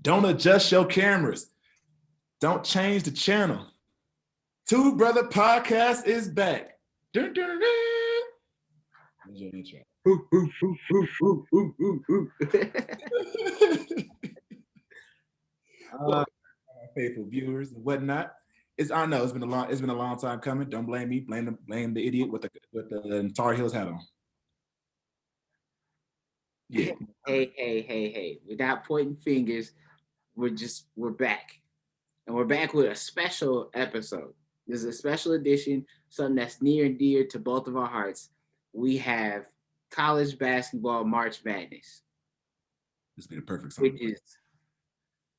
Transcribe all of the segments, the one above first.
Don't adjust your cameras. Don't change the channel. Two Brother Podcast is back. Dun, dun, dun. Where's your intro? Faithful viewers and whatnot. I know it's been a long time coming. Don't blame me. Blame the idiot with the Tar Heels hat on. Yeah. Hey. Without pointing fingers, we're back. And we're back with a special episode. This is a special edition, something that's near and dear to both of our hearts. We have college basketball March Madness. This would be the perfect song. Which is,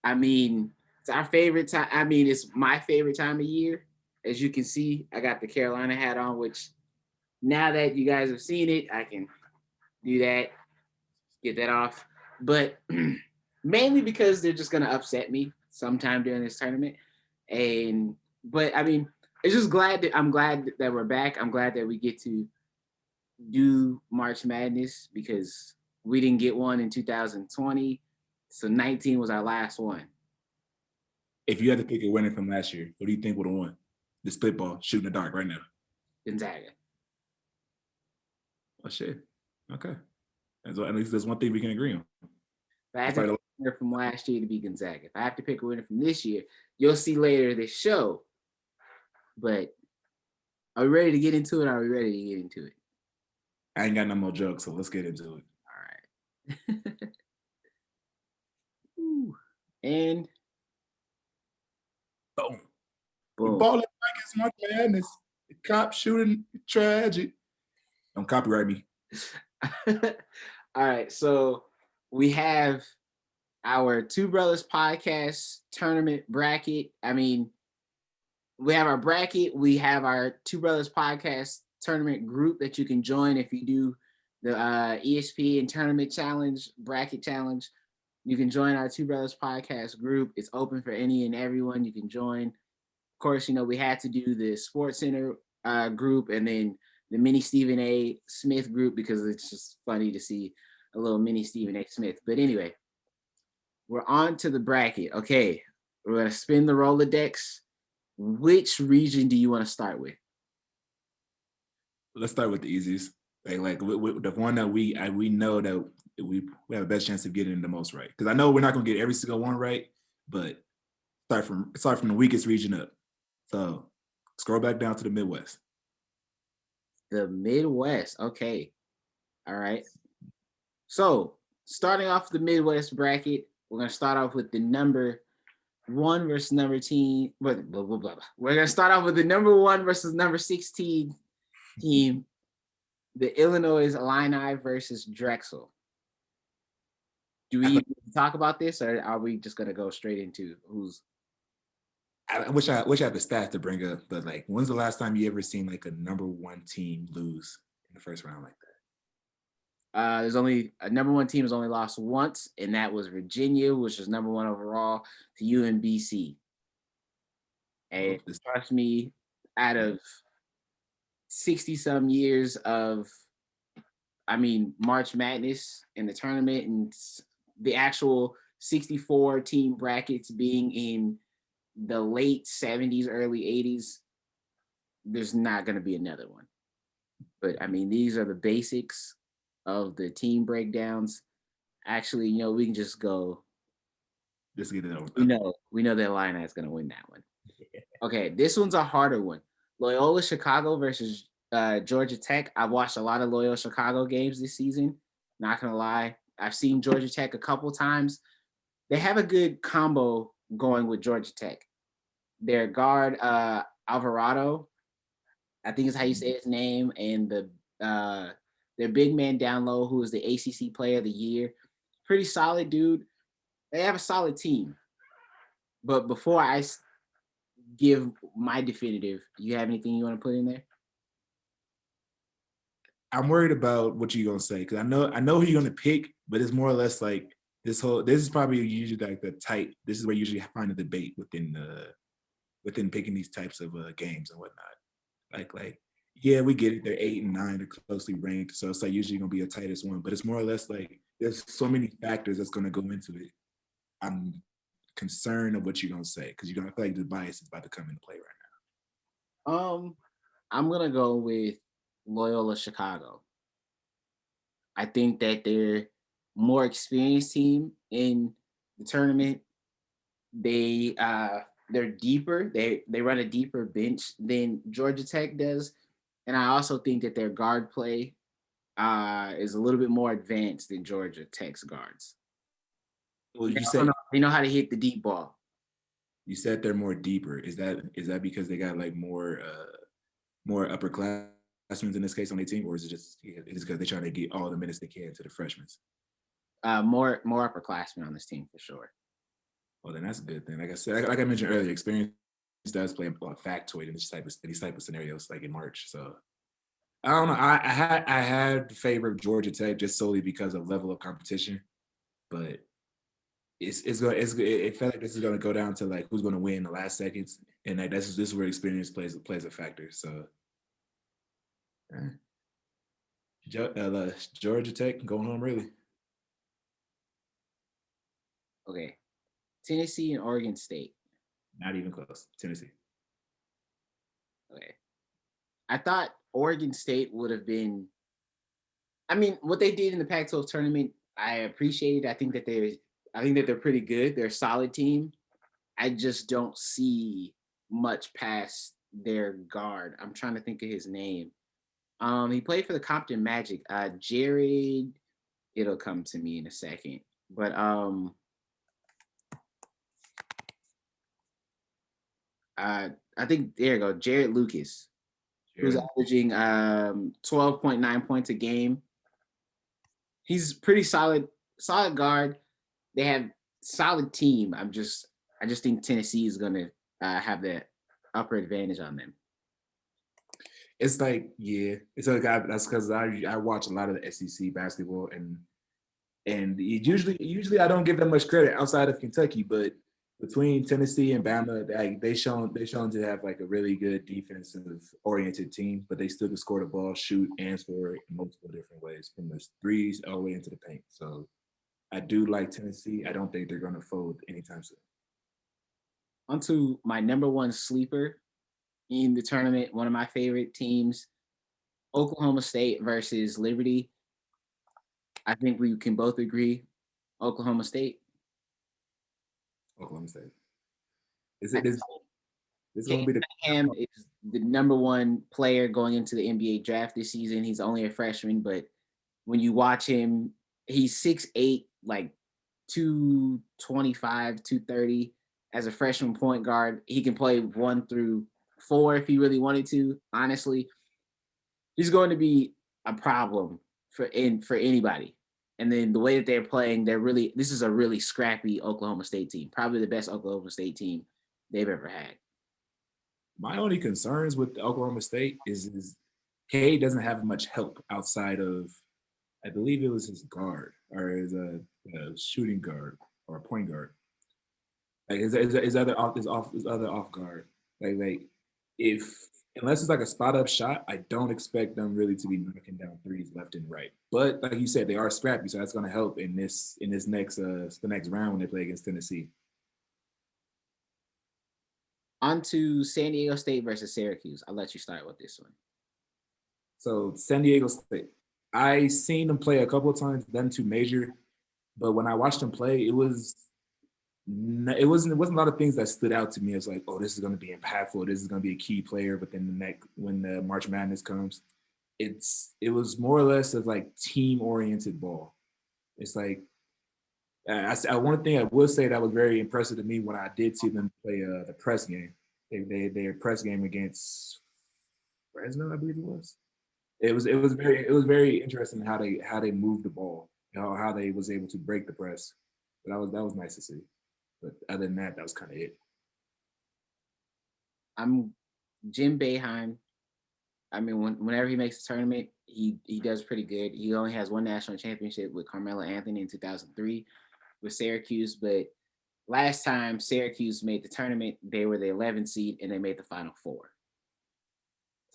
it's our favorite time. It's my favorite time of year. As you can see, I got the Carolina hat on, which now that you guys have seen it, I can do that, get that off. But mainly because they're just gonna upset me sometime during this tournament. But it's just I'm glad that we're back. I'm glad that we get to do March Madness because we didn't get one in 2020. So 19 was our last one. If you had to pick a winner from last year, what do you think would have won? The split ball, shooting the dark right now. Gonzaga. Oh shit. Okay. At least there's one thing we can agree on. If I had to pick a winner from last year to be Gonzaga. If I have to pick a winner from this year, you'll see later this show. But are we ready to get into it? Are we ready to get into it? I ain't got no more jokes, so let's get into it. All right. And boom. Ball like it's March Madness. The cop shooting tragic. Don't copyright me. All right, so we have our Two Brothers Podcast tournament bracket. We have our bracket. We have our Two Brothers Podcast tournament group that you can join if you do the ESPN tournament challenge, bracket challenge. You can join our Two Brothers Podcast group. It's open for any and everyone. You can join. Of course, we had to do the Sports Center group and then the mini Stephen A. Smith group because it's just funny to see a little mini Stephen A. Smith. But anyway, we're on to the bracket. Okay, we're going to spin the Rolodex. Which region do you want to start with? Let's start with the easiest. Like the one that we know that we have the best chance of getting the most right. Because I know we're not going to get every single one right, but start from the weakest region up. So scroll back down to the Midwest. The Midwest. Okay. All right. So starting off the Midwest bracket, we're going to start off with the number 1 versus number 10. Blah, blah, blah, blah. We're going to start off with the number 1 versus number 16 team, the Illinois Illini versus Drexel. Do we talk about this, or are we just going to go straight into who's? I wish I had the stats to bring up, but like, when's the last time you ever seen like a number 1 team lose in the first round like that? There's only a number 1 team has only lost once, and that was Virginia, which was number 1 overall, to UMBC. And trust me, out of 60-some years of, March Madness in the tournament and the actual 64 team brackets being in the late 70s, early 80s, there's not going to be another one. But these are the basics of the team breakdowns. Actually, we can just go. Just get it over. We know that Illini is going to win that one. Okay, this one's a harder one. Loyola Chicago versus Georgia Tech. I've watched a lot of Loyola Chicago games this season. Not going to lie. I've seen Georgia Tech a couple times. They have a good combo going with Georgia Tech. Their guard, Alvarado, I think is how you say his name, and their big man down low, who is the ACC Player of the Year. Pretty solid dude. They have a solid team. But before I give my definitive, you have anything you want to put in there? I'm worried about what you're gonna say because I know who you're gonna pick, but it's more or less like this is probably usually like the type. This is where you usually find a debate within picking these types of games and whatnot. Like yeah, we get it. They're 8 and 9, they're closely ranked, so it's like usually gonna be a tightest one. But it's more or less like there's so many factors that's gonna go into it. I'm concern of what you're gonna say because you're gonna feel like the bias is about to come into play right Um, I'm gonna go with Loyola Chicago. I think that they're more experienced team in the tournament. They're deeper. They run a deeper bench than Georgia Tech does, and I also think that their guard play is a little bit more advanced than Georgia Tech's guards. now. Well, They they know how to hit the deep ball. you said they're more deeper. Is that because they got like more upperclassmen in this case on their team, or is it just because they're trying to get all the minutes they can to the freshmen? More upperclassmen on this team for sure. Well, then that's a good thing. Like I said, like I mentioned earlier, experience does play a factoid in these type of scenarios, like in March. So I don't know. I had the favor of Georgia Tech just solely because of level of competition, but it felt like this is going to go down to like who's going to win in the last seconds, and like this is where experience plays a factor. So Georgia Tech going home early. Okay, Tennessee and Oregon State. Not even close. Tennessee. Okay, I thought Oregon State would have been. I mean, what they did in the Pac-12 tournament, I appreciate it. I think that they're pretty good. They're a solid team. I just don't see much past their guard. I'm trying to think of his name. He played for the Compton Magic. Jared. It'll come to me in a second. But I think there you go, Jared Lucas, who's averaging 12.9 points a game. He's pretty solid guard. They have solid team. I just think Tennessee is gonna have the upper advantage on them. It's like it's like that's because I watch a lot of the SEC basketball and usually I don't give them much credit outside of Kentucky, but between Tennessee and Bama, they shown to have like a really good defensive oriented team, but they still can score the ball, shoot, and score in multiple different ways, from the threes all the way into the paint. So I do like Tennessee. I don't think they're going to fold anytime soon. Onto my number one sleeper in the tournament, one of my favorite teams, Oklahoma State versus Liberty. I think we can both agree, Oklahoma State. Oklahoma State. Is it this? This is going to be the Cam is the number one player going into the NBA draft this season. He's only a freshman, but when you watch him, he's 6'8", like 225, 230 as a freshman point guard. He can play 1 through 4 if he really wanted to. Honestly, he's going to be a problem for anybody. And then the way that they're playing, this is a really scrappy Oklahoma State team, probably the best Oklahoma State team they've ever had. My only concerns with Oklahoma State is Cade doesn't have much help outside of, I believe it was his guard or a shooting guard or a point guard. Like his other off guard. Like if unless it's like a spot up shot, I don't expect them really to be knocking down threes left and right. But like you said, they are scrappy, so that's going to help in this next the next round when they play against Tennessee. On to San Diego State versus Syracuse. I'll let you start with this one. So San Diego State, I seen them play a couple of times, them two major, but when I watched them play, it wasn't a lot of things that stood out to me as like, oh, this is going to be impactful, this is going to be a key player. But then when the March Madness comes, it was more or less of like team oriented ball. It's like one thing I will say that was very impressive to me when I did see them play the press game. Their press game against Fresno, I believe it was. It was very interesting how they moved the ball, how they was able to break the press. But that was nice to see. But other than that was kind of it. I'm Jim Boeheim. I mean, whenever he makes a tournament, he does pretty good. He only has one national championship with Carmelo Anthony in 2003 with Syracuse, but last time Syracuse made the tournament, they were the 11th seed and they made the Final Four.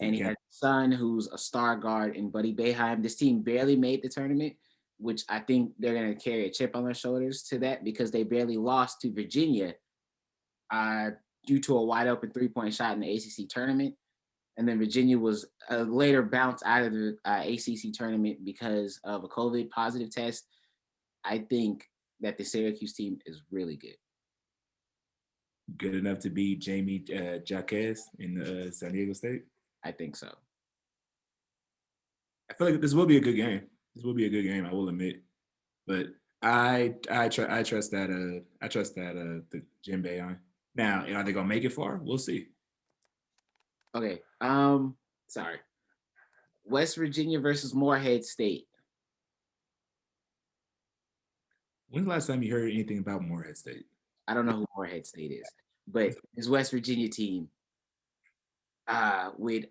And he had a son who's a star guard in Buddy Boeheim. This team barely made the tournament, which I think they're going to carry a chip on their shoulders to that because they barely lost to Virginia uh, due to a wide open 3-point shot in the ACC tournament. And then Virginia was later bounced out of the ACC tournament because of a COVID positive test. I think that the Syracuse team is really good. Good enough to beat Jamie Jaquez in San Diego State. I think so. I feel like this will be a good game. This will be a good game. I will admit, but I trust that the Jim Bayon. Now, are they gonna make it far? We'll see. Okay. Sorry. West Virginia versus Morehead State. When's the last time you heard anything about Morehead State? I don't know who Morehead State is, but this West Virginia team with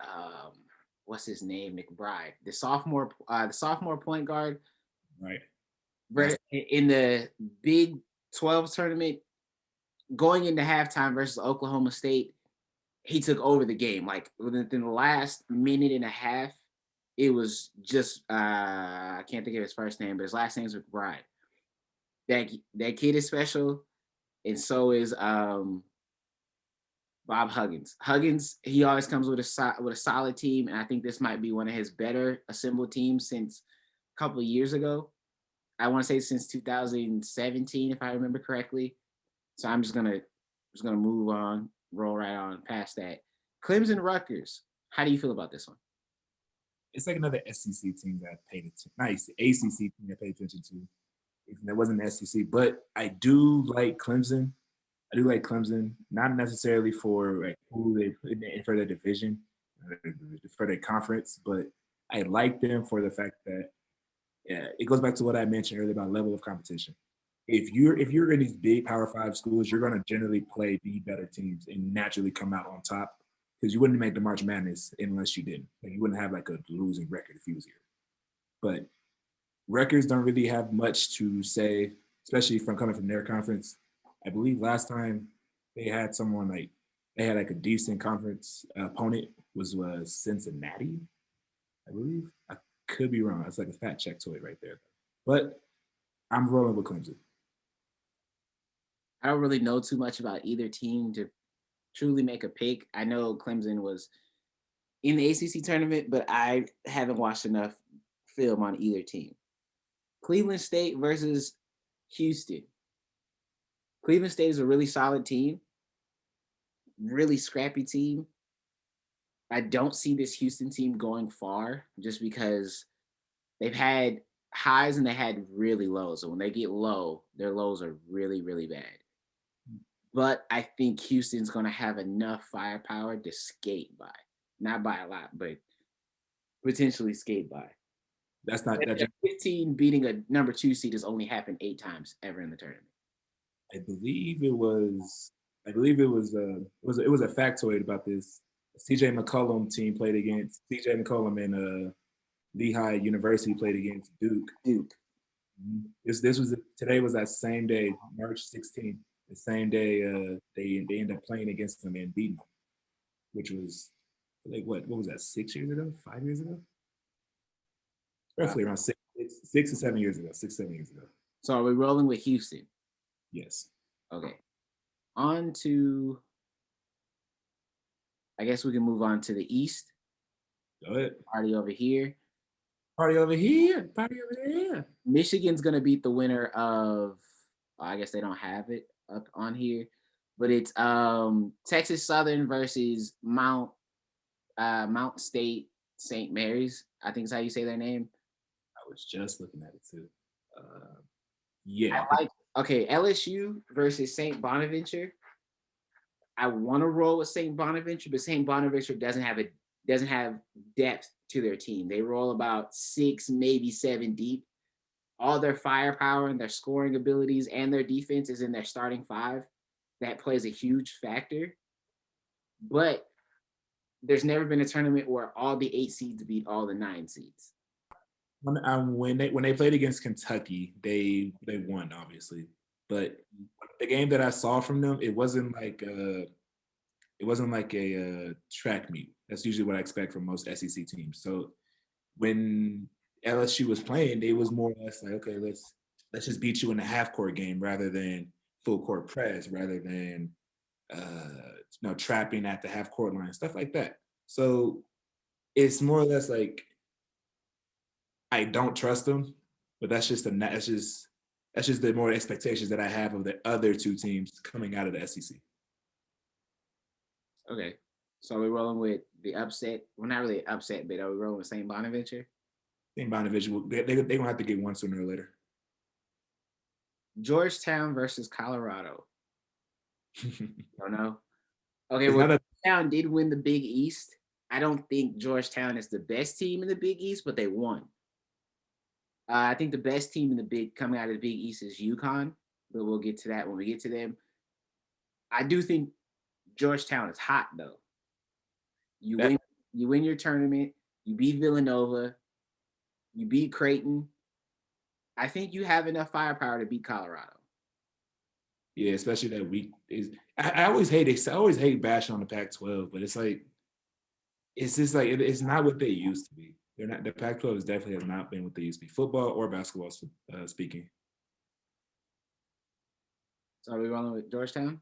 what's his name, McBride, the sophomore point guard, Right. In the Big 12 tournament, going into halftime versus Oklahoma State, he took over the game. Like within the last minute and a half, it was just I can't think of his first name, but his last name is McBride. That kid is special, and so is Bob Huggins. Huggins, he always comes with a solid team, and I think this might be one of his better assembled teams since a couple of years ago. I want to say since 2017, if I remember correctly. So I'm just gonna move on, roll right on past that. Clemson Rutgers. How do you feel about this one? It's like another SEC team that I paid attention. Nice ACC team I paid attention to. That wasn't the SEC, but I do like Clemson. I do like Clemson, not necessarily for like who they put in for their division, for their conference, but I like them for the fact that it goes back to what I mentioned earlier about level of competition. If you're in these big Power Five schools, you're going to generally play the better teams and naturally come out on top because you wouldn't make the March Madness unless you didn't. Like, you wouldn't have like a losing record if you was here. But records don't really have much to say, especially from coming from their conference. I believe last time they had like a decent conference opponent was Cincinnati, I believe. I could be wrong. It's like a fat check to it right there. But I'm rolling with Clemson. I don't really know too much about either team to truly make a pick. I know Clemson was in the ACC tournament, but I haven't watched enough film on either team. Cleveland State versus Houston. Cleveland State is a really solid team, really scrappy team. I don't see this Houston team going far just because they've had highs and they had really lows. So when they get low, their lows are really, really bad. But I think Houston's going to have enough firepower to skate by. Not by a lot, but potentially skate by. That's not that. 15 beating a number 2 seed has only happened 8 times ever in the tournament. I believe it was a factoid about this. CJ McCollum team played against CJ McCollum and Lehigh University played against Duke. Today was that same day, March 16th, the same day they ended up playing against them and beating them, which was like what was that, 6 years ago, 5 years ago? Roughly around 6 or 7 years ago, 6-7 years ago. So are we rolling with Houston? Yes. Okay. On to, I guess we can move on to the East. Go ahead. Party over here. Party over here. Party over there. Michigan's going to beat the winner of, I guess they don't have it up on here, but it's Texas Southern versus Mount State St. Mary's. I think is how you say their name. I was just looking at it too. Yeah. Okay, LSU versus St. Bonaventure. I want to roll with St. Bonaventure, but St. Bonaventure doesn't have depth to their team. They roll about 6, maybe 7 deep. All their firepower and their scoring abilities and their defense is in their starting 5. That plays a huge factor. But there's never been a tournament where all the 8 seeds beat all the 9 seeds. When they played against Kentucky, they won, obviously. But the game that I saw from them, it wasn't like a track meet. That's usually what I expect from most SEC teams. So when LSU was playing, they was more or less like, okay, let's just beat you in a half court game rather than full court press, rather than trapping at the half court line, stuff like that. So it's more or less like I don't trust them, but that's just the more expectations that I have of the other two teams coming out of the SEC. Okay. So we're rolling with the upset. Well, not really upset, but are we rolling with St. Bonaventure? St. Bonaventure, they're gonna have to get one sooner or later. Georgetown versus Colorado. Don't know. Okay, It's well, not a Georgetown did win the Big East. I don't think Georgetown is the best team in the Big East, but they won. I think the best team in the Big coming out of the Big East is UConn, but we'll get to that when we get to them. I do think Georgetown is hot though. You that, win, you win your tournament. You beat Villanova. You beat Creighton. I think you have enough firepower to beat Colorado. yeah, especially that week is. I always hate bashing on the Pac-12, but it's like it's just like it's not what they used to be. They're not. The Pac-12 is definitely has not been what they used to be, football or basketball speaking. So are we rolling with Georgetown?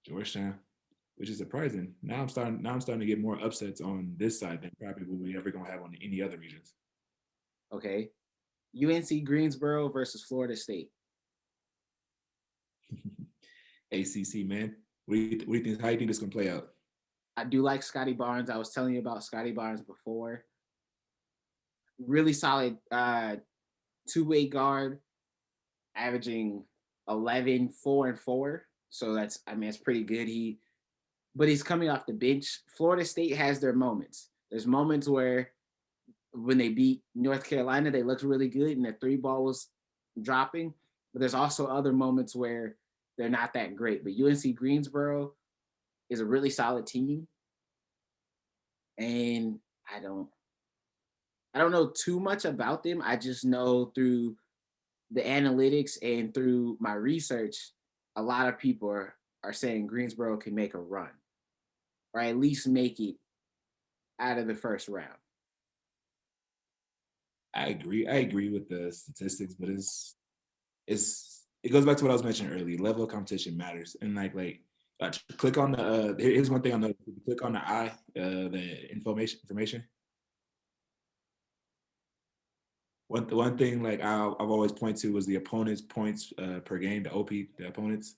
Georgetown, which is surprising. Now I'm starting to get more upsets on this side than probably what we ever gonna have on any other regions. Okay. UNC Greensboro versus Florida State. ACC, man. How do you think this gonna play out? I do like Scotty Barnes. I was telling you about Scotty Barnes before. Really solid two-way guard, averaging 11, 4, and 4. So it's pretty good. But he's coming off the bench. Florida State has their moments. There's moments where when they beat North Carolina, they looked really good and the three ball was dropping. But there's also other moments where they're not that great. But UNC Greensboro is a really solid team. And I don't know too much about them. I just know through the analytics and through my research, a lot of people are saying Greensboro can make a run or at least make it out of the first round. I agree. I agree with the statistics, but it goes back to what I was mentioning earlier. Level of competition matters, and click on the. Here's one thing I know. Click on the the information. One thing like I've always pointed to was the opponent's points per game, the OP, the opponents.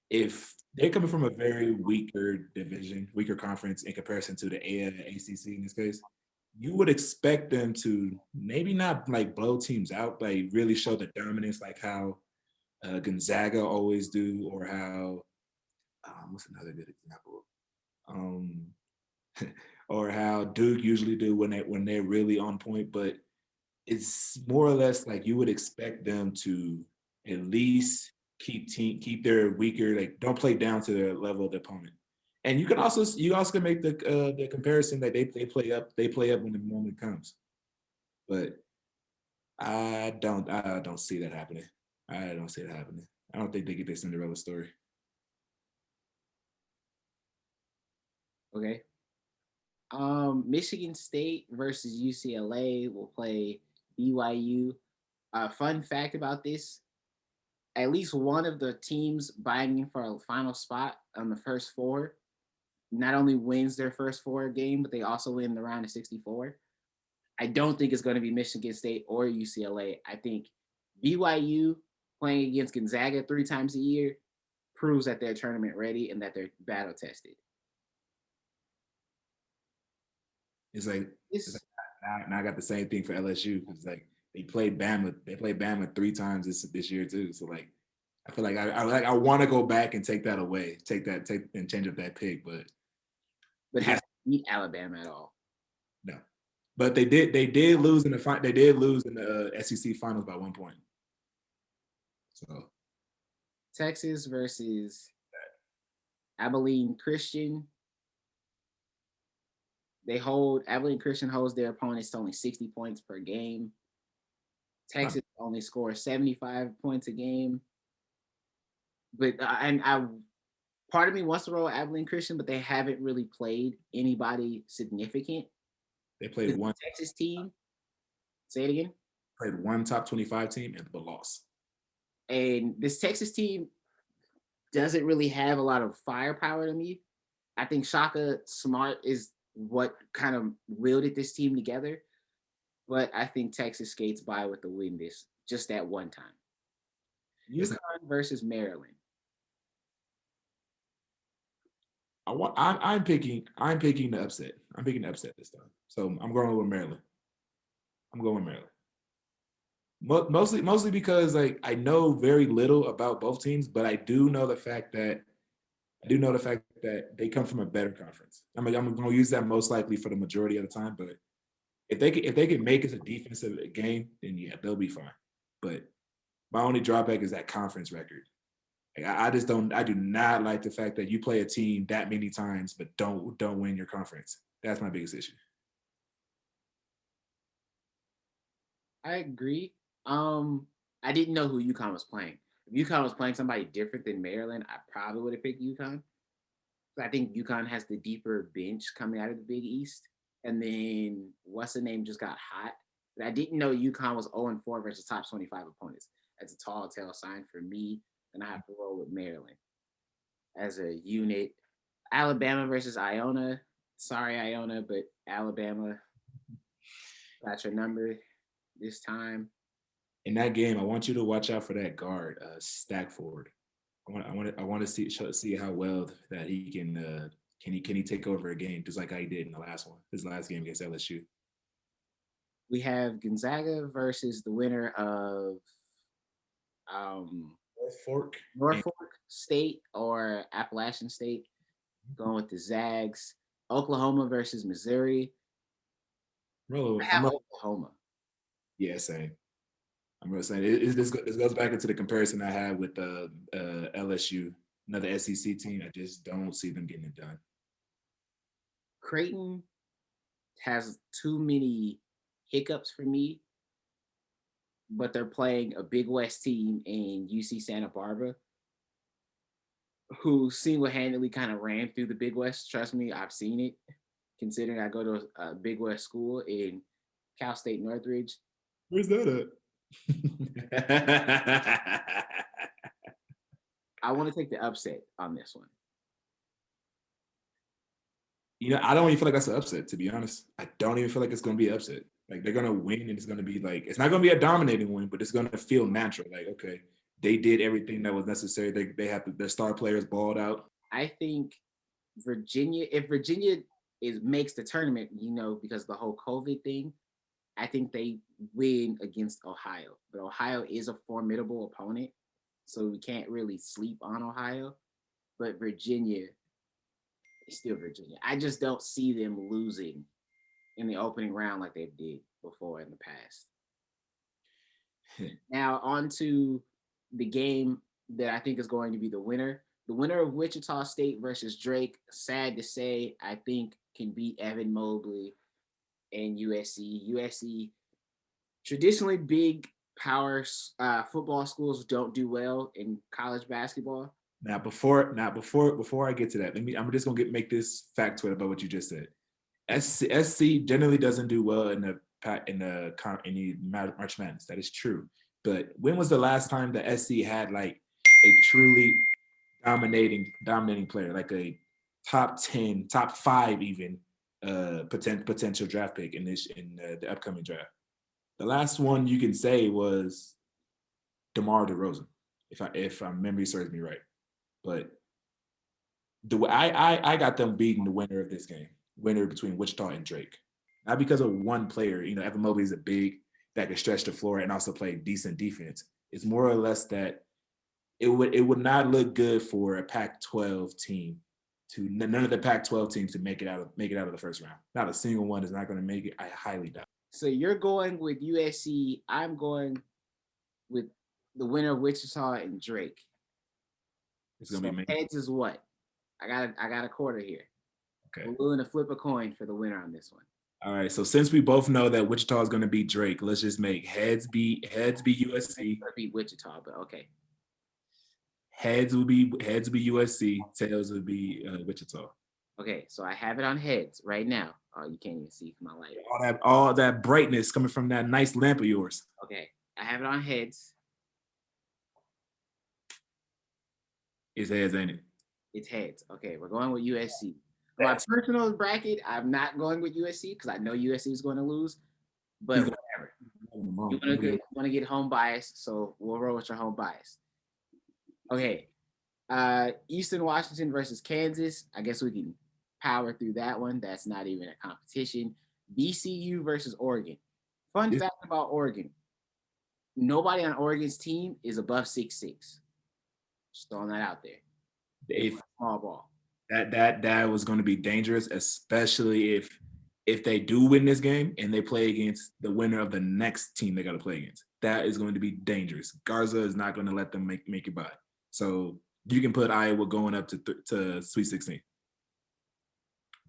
If they're coming from a very weaker division, weaker conference in comparison to the ACC in this case, you would expect them to maybe not like blow teams out, like really show the dominance, like how Gonzaga always do, or how what's another good example? Um, or how Duke usually do when they're really on point. But it's more or less like you would expect them to at least keep their weaker, like don't play down to the level of the opponent. And you also can make the comparison that they play up when the moment comes. But I don't see that happening. I don't see it happening. I don't think they get their Cinderella story. Okay. Michigan State versus UCLA will play BYU. Fun fact about this: at least one of the teams vying for a final spot on the first four not only wins their first four game, but they also win the round of 64. I don't think it's going to be Michigan State or UCLA. I think BYU playing against Gonzaga 3 times a year proves that they're tournament ready and that they're battle tested. It's like now I got the same thing for LSU. It's like they played Bama 3 times this year too. So like I feel like I want to go back and take that away, take and change up that pick, but have to beat Alabama at all. No, but they did lose in the they did lose in the SEC finals by 1 point. So Texas versus Abilene Christian. Abilene Christian holds their opponents to only 60 points per game. Texas only scores 75 points a game. But part of me wants to roll Abilene Christian, but they haven't really played anybody significant. They played one Texas team. Say it again. Played one top 25 team and but lost. And this Texas team doesn't really have a lot of firepower to me. I think Shaka Smart is what kind of wielded this team together. But I think Texas skates by with the win this just that one time. UConn versus Maryland. I'm picking the upset. I'm picking the upset this time. So I'm going with Maryland. I'm going with Maryland. Mostly because like I know very little about both teams, but I do know the fact that they come from a better conference. I'm going to use that most likely for the majority of the time, but if they can make it a defensive game, then yeah, they'll be fine. But my only drawback is that conference record. Like, I do not like the fact that you play a team that many times but don't win your conference. That's my biggest issue. I agree. I didn't know who UConn was playing. If UConn was playing somebody different than Maryland, I probably would have picked UConn. I think UConn has the deeper bench coming out of the Big East. And then what's the name just got hot. But I didn't know UConn was 0-4 versus top 25 opponents. That's a tall tale sign for me. And I have to roll with Maryland as a unit. Alabama versus Iona. Sorry, Iona, but Alabama got your number this time. In that game, I want you to watch out for that guard, Stackford. I want to see how well that he can he take over a game just like I did in the last one, his last game against LSU. We have Gonzaga versus the winner of Norfolk State or Appalachian State. Going with the Zags. Oklahoma versus Missouri. I have Oklahoma. Yeah, same. I'm gonna say this goes back into the comparison I had with LSU, another SEC team. I just don't see them getting it done. Creighton has too many hiccups for me, but they're playing a Big West team in UC Santa Barbara, who single-handedly kind of ran through the Big West. Trust me, I've seen it. Considering I go to a Big West school in Cal State Northridge. Where's that at? I want to take the upset on this one. I don't even feel like that's an upset, to be honest. I don't even feel like it's going to be an upset. Like, they're going to win, and it's going to be like, it's not going to be a dominating win, but it's going to feel natural. Like, okay, they did everything that was necessary. They have their star players balled out. I think if Virginia makes the tournament, because of the whole COVID thing, I think they win against Ohio. But Ohio is a formidable opponent, so we can't really sleep on Ohio. But Virginia is still Virginia. I just don't see them losing in the opening round like they did before in the past. Now, on to the game that I think is going to be the winner. The winner of Wichita State versus Drake, sad to say, I think can beat Evan Mobley and USC. USC, traditionally big power football schools don't do well in college basketball. Now, before I get to that, I'm just gonna make this factoid about what you just said. SC generally doesn't do well in the March Madness. That is true. But when was the last time the SC had like a truly dominating player, like a top 10, top 5 even potential draft pick in the upcoming draft? The last one you can say was DeMar DeRozan, if my memory serves me right. But I got them beating the winner of this game, winner between Wichita and Drake. Not because of one player. Evan Mobley is a big that can stretch the floor and also play decent defense. It's more or less that it would not look good for a Pac-12 team none of the Pac-12 teams to make it out of the first round. Not a single one is not going to make it. I highly doubt. So you're going with USC. I'm going with the winner of Wichita and Drake. It's gonna be heads is what? I got a quarter here. Okay. We're willing to flip a coin for the winner on this one. All right. So since we both know that Wichita is going to beat Drake, let's just make heads be USC. Beat Wichita, but okay. Heads will be USC. Tails will be Wichita. Okay, so I have it on heads right now. Oh, you can't even see my light. All that brightness coming from that nice lamp of yours. Okay, I have it on heads. It's heads, ain't it? It's heads. Okay, we're going with USC. For my personal bracket, I'm not going with USC because I know USC is going to lose. But whatever. You want to get home bias, so we'll roll with your home bias. Okay. Eastern Washington versus Kansas. I guess we can power through that one. That's not even a competition. VCU versus Oregon. Fun fact about Oregon. Nobody on Oregon's team is above 6'6". Just throwing that out there. If Small ball. that was going to be dangerous, especially if they do win this game and they play against the winner of the next team they got to play against. That is going to be dangerous. Garza is not going to let them make it by. So you can put Iowa going up to Sweet 16.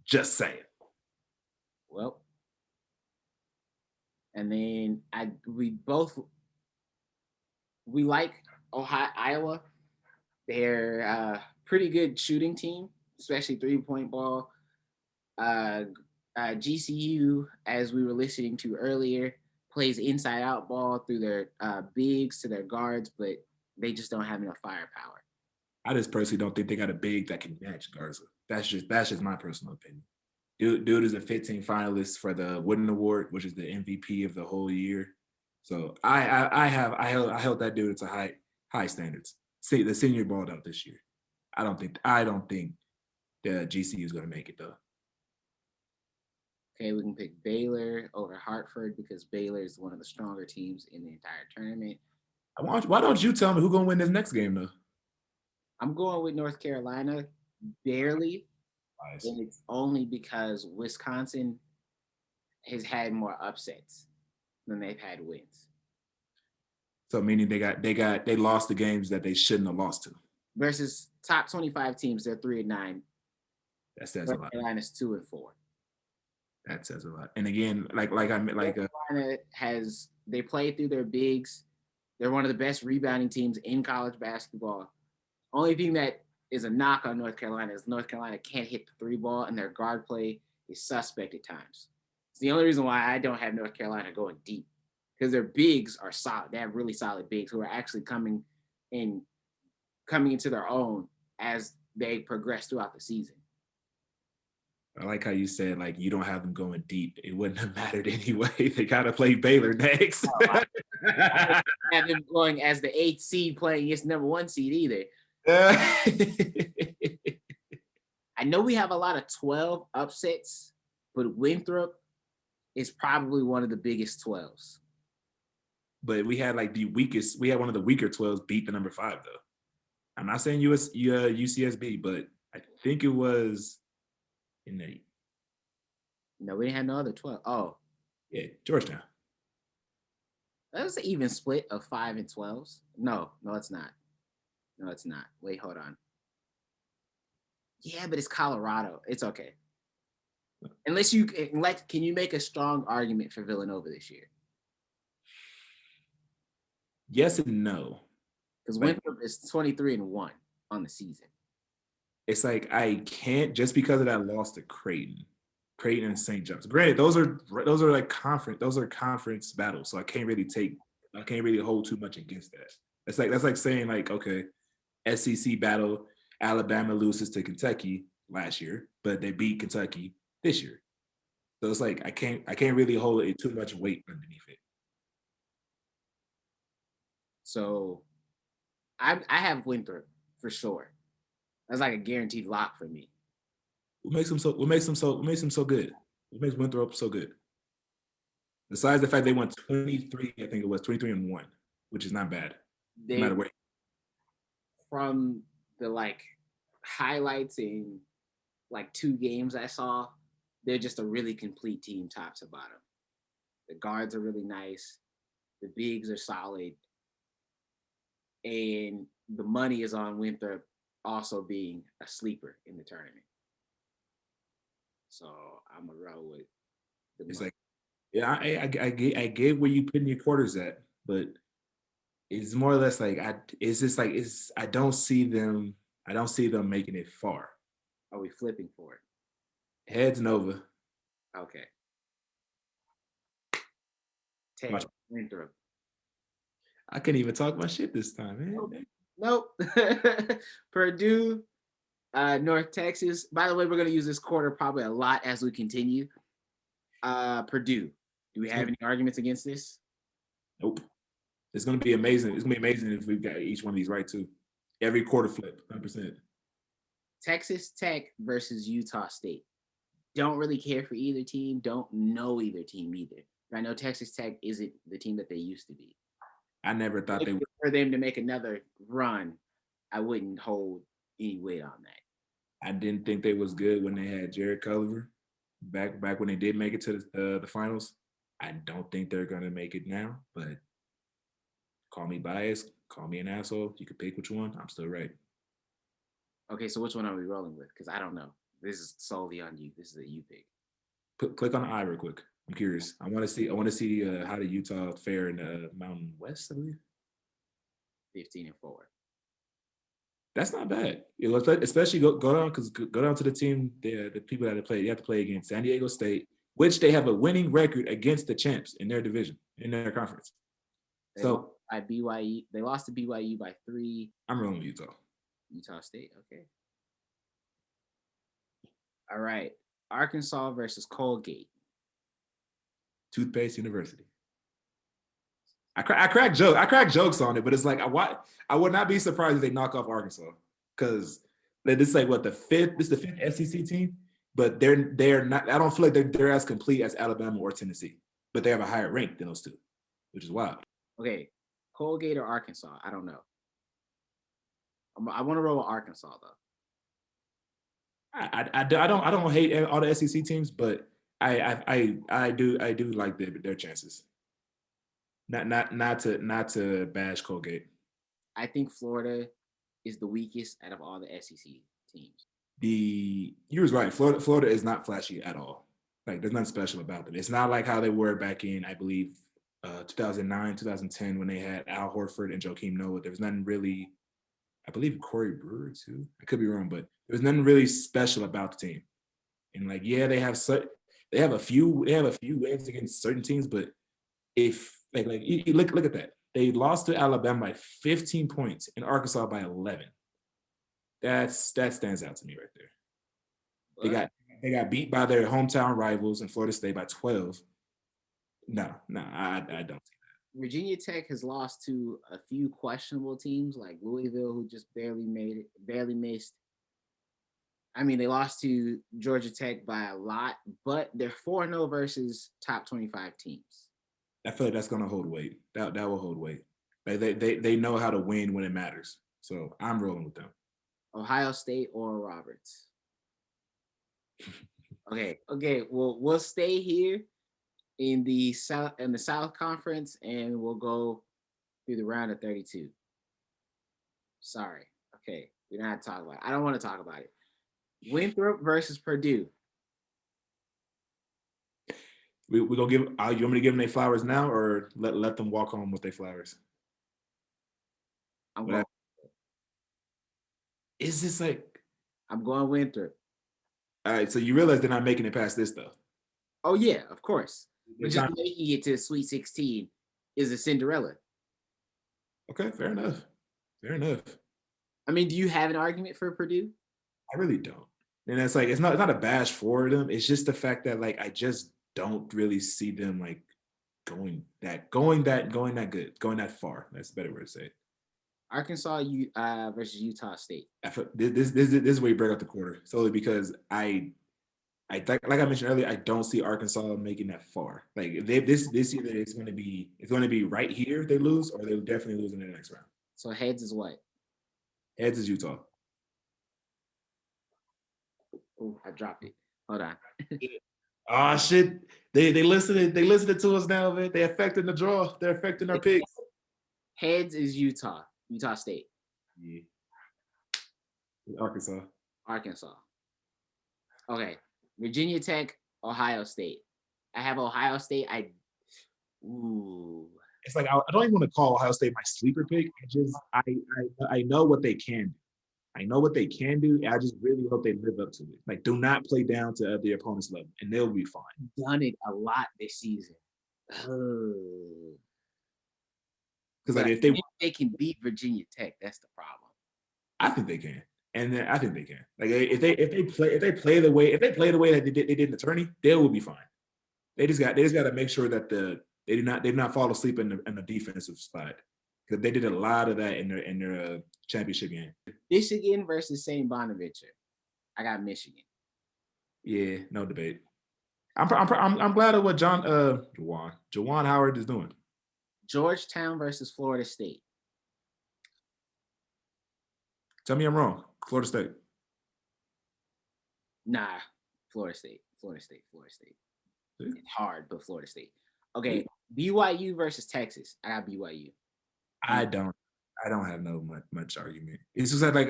Just saying. Well, and then we like Iowa. They're a pretty good shooting team, especially 3-point ball. GCU, as we were listening to earlier, plays inside out ball through their bigs to their guards, but they just don't have enough firepower. I just personally don't think they got a big that can match Garza. That's just my personal opinion. Dude is a 15 finalist for the Wooden Award, which is the MVP of the whole year. So I held that dude to high standards. See, the senior balled out this year. I don't think the GCU is going to make it though. Okay, we can pick Baylor over Hartford because Baylor is one of the stronger teams in the entire tournament. Why don't you tell me who's going to win this next game though? I'm going with North Carolina, barely. Nice. And it's only because Wisconsin has had more upsets than they've had wins. So meaning they lost the games that they shouldn't have lost to. Versus top 25 teams, they're 3-9. That says a lot. Carolina's 2-4. That says a lot. And again, Carolina they play through their bigs. They're one of the best rebounding teams in college basketball. Only thing that is a knock on North Carolina is North Carolina can't hit the 3 ball, and their guard play is suspect at times. It's the only reason why I don't have North Carolina going deep, because their bigs are solid. They have really solid bigs who are actually coming into their own as they progress throughout the season. I like how you said, like, you don't have them going deep. It wouldn't have mattered anyway. They got to play Baylor next. I have them going as the 8th seed playing against number 1 seed either. I know we have a lot of 12 upsets, but Winthrop is probably one of the biggest 12s. But we had one of the weaker 12s beat the number 5 though. I'm not saying UCSB, but I think it was in the. No, we didn't have no other 12. Oh. Yeah, Georgetown. That was an even split of 5 and 12s. No, it's not. No, it's not. Wait, hold on. Yeah, but it's Colorado. It's okay. Can you make a strong argument for Villanova this year? Yes and no. Because Winthrop is 23-1 on the season. It's like I can't, just because of that loss to Creighton and St. John's. Granted, those are like conference battles, so I can't really hold too much against that. That's like saying like, okay, SEC battle, Alabama loses to Kentucky last year, but they beat Kentucky this year. So it's like I can't really hold it too much weight underneath it. So I have Winthrop for sure. That's like a guaranteed lock for me. What makes them so good? What makes Winthrop so good? Besides the fact they won 23, I think it was 23-1, which is not bad. No matter what. From the like highlights in like 2 games I saw, they're just a really complete team top to bottom. The guards are really nice. The bigs are solid. And the money is on Winthrop also being a sleeper in the tournament. So I'm gonna roll with the It's money. like, yeah, I get where you putting your quarters at, but it's more or less like I don't see them making it far. Are we flipping for it? Heads Nova. Okay. Ted Watch. Winthrop. I couldn't even talk my shit this time, man. Nope. Purdue, North Texas. By the way, we're gonna use this quarter probably a lot as we continue. Purdue. Do we have any arguments against this? Nope. It's gonna be amazing. It's gonna be amazing if we've got each one of these right too. Every quarter flip, 100%. Texas Tech versus Utah State. Don't really care for either team. Don't know either team either. But I know Texas Tech isn't the team that they used to be. I never thought they would. For them to make another run, I wouldn't hold any weight on that. I didn't think they was good when they had Jared Culver back when they did make it to the finals. I don't think they're gonna make it now, but call me biased, call me an asshole. You can pick which one. I'm still right. Okay, so which one are we rolling with? Because I don't know. This is solely on you. This is a you pick. Click on the eye real quick. I'm curious. I want to see how the Utah fare in the Mountain West, I believe. 15-4. That's not bad. Especially go down to the team, the people that have played. You have to play against San Diego State, which they have a winning record against the champs in their division, in their conference. They lost by BYU. They lost to BYU by 3. I'm rolling with Utah. Utah State, okay. All right. Arkansas versus Colgate. Toothpaste University. I crack jokes on it, but it's like I would not be surprised if they knock off Arkansas because this is like what this is the fifth SEC team, but they're not. I don't feel like they're as complete as Alabama or Tennessee, but they have a higher rank than those two, which is wild. Okay, Colgate or Arkansas? I don't know. I want to roll with Arkansas though. I don't hate all the SEC teams, but I do like their chances. Not to bash Colgate. I think Florida is the weakest out of all the SEC teams. You was right. Florida is not flashy at all. Like there's nothing special about them. It's not like how they were back in, I believe, 2009, 2010 when they had Al Horford and Joakim Noah. There was nothing really. I believe Corey Brewer too. I could be wrong, but there was nothing really special about the team. And like, yeah, they have a few wins against certain teams, but if you look at that, they lost to Alabama by 15 points and Arkansas by 11. That stands out to me right there. What? They got beat by their hometown rivals in Florida State by 12. No, I don't see that. Virginia Tech has lost to a few questionable teams like Louisville, who just barely missed. I mean, they lost to Georgia Tech by a lot, but they're 4-0 versus top 25 teams. I feel like that's gonna hold weight. That will hold weight. Like they know how to win when it matters. So I'm rolling with them. Ohio State or Roberts. Okay. Well, we'll stay here in the South Conference, and we'll go through the round of 32. Sorry. Okay, we don't have to talk about it. I don't want to talk about it. Winthrop versus Purdue. We gonna give. You want me to give them their flowers now, or let them walk home with their flowers? I'm going. Is this like? I'm going Winthrop. All right, so you realize they're not making it past this though. Oh yeah, of course. But just making it to the Sweet 16 is a Cinderella. Okay, fair enough. I mean, do you have an argument for Purdue? I really don't. And it's like it's not a bash for them. It's just the fact that like I just don't really see them like going that good, going that far. That's a better word to say it. Arkansas versus Utah State. This is where you break up the quarter solely because I like I mentioned earlier, I don't see Arkansas making that far. Like this year, it's going to be right here if they lose, or they'll definitely lose in the next round. So heads is what? Heads is Utah. Oh, I dropped it. Hold on. Oh shit! They listening to us now, man. They affecting the draw. They're affecting our picks. Heads is Utah State. Yeah. Arkansas. Okay. Virginia Tech, Ohio State. I have Ohio State. It's like I don't even want to call Ohio State my sleeper pick. I know what they can do. I know what they can do. I just really hope they live up to it. Like, do not play down to the opponent's level, and they'll be fine. Done it a lot this season. Oh. Because But like if they can beat Virginia Tech, that's the problem. I think they can, and then I think they can. Like if they play the way that they did in the tourney, they will be fine. They just got to make sure that they do not fall asleep in the defensive spot, because they did a lot of that in their championship game. Michigan versus St. Bonaventure. I got Michigan. Yeah, no debate. I'm glad of what Juwan Howard is doing. Georgetown versus Florida State. Tell me I'm wrong. Florida State. Nah, Florida State. Florida State. Florida State. See? It's hard, but Florida State. Okay, BYU versus Texas. I got BYU. I don't have much argument. It's just that, like,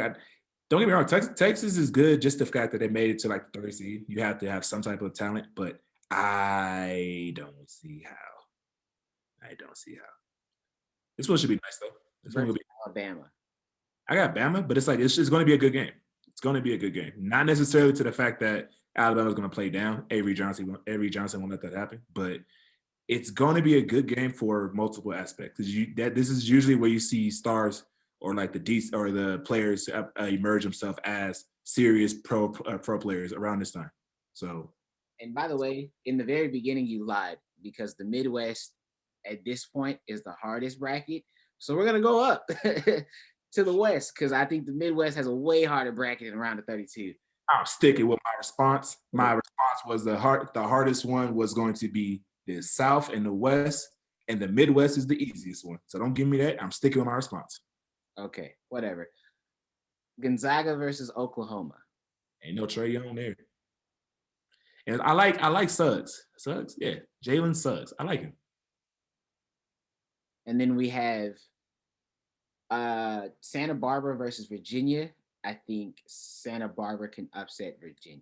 don't get me wrong, Texas is good. Just the fact that they made it to like the third seed, you have to have some type of talent. But I don't see how. This one should be nice though. This one will be Alabama. I got Bama, but it's like it's going to be a good game. It's going to be a good game. Not necessarily to the fact that Alabama's going to play down. Avery Johnson won't let that happen, but it's going to be a good game for multiple aspects. This is usually where you see stars or like the players emerge themselves as serious pro players around this time. So, and by the way, in the very beginning, you lied, because the Midwest at this point is the hardest bracket. So we're gonna go up to the West, because I think the Midwest has a way harder bracket than around the 32. I'm sticking with my response. My response was the hardest one was going to be the South and the West, and the Midwest is the easiest one. So don't give me that. I'm sticking with my response. Okay, whatever. Gonzaga versus Oklahoma. Ain't no Trae Young there. And I like Suggs. Suggs, yeah. Jalen Suggs. I like him. And then we have Santa Barbara versus Virginia. I think Santa Barbara can upset Virginia.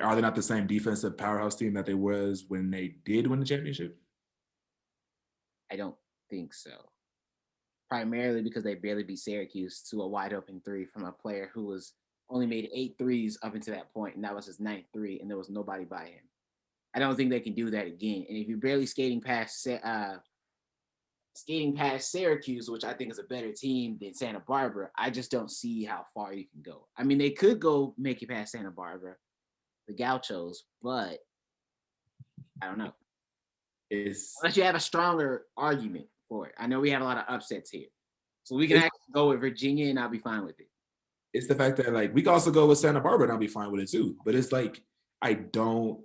Are they not the same defensive powerhouse team that they was when they did win the championship? I don't think so. Primarily because they barely beat Syracuse to a wide open three from a player who was only made 8 threes up until that point, and that was his 9th three, and there was nobody by him. I don't think they can do that again. And if you're barely skating past Syracuse, which I think is a better team than Santa Barbara, I just don't see how far you can go. I mean, they could go make it past Santa Barbara, the Gauchos, but I don't know. Unless you have a stronger argument for it. I know we have a lot of upsets here. So we can actually go with Virginia, and I'll be fine with it. It's the fact that, like, we can also go with Santa Barbara and I'll be fine with it too. But it's like, I just don't,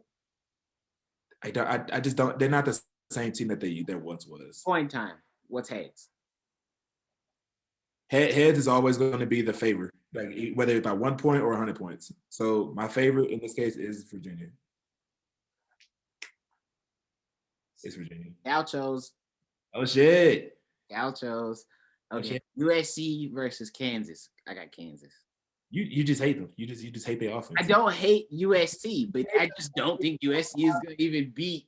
they're not the same team that there once was. Point time. What's heads? Heads is always going to be the favorite, like whether it's by 1 point or 100 points. So my favorite in this case is Virginia. It's Virginia. Gauchos. Oh shit. Gauchos. Okay. USC versus Kansas. I got Kansas. You just hate them. You just hate their offense. I don't hate USC, but I just don't think USC is going to even beat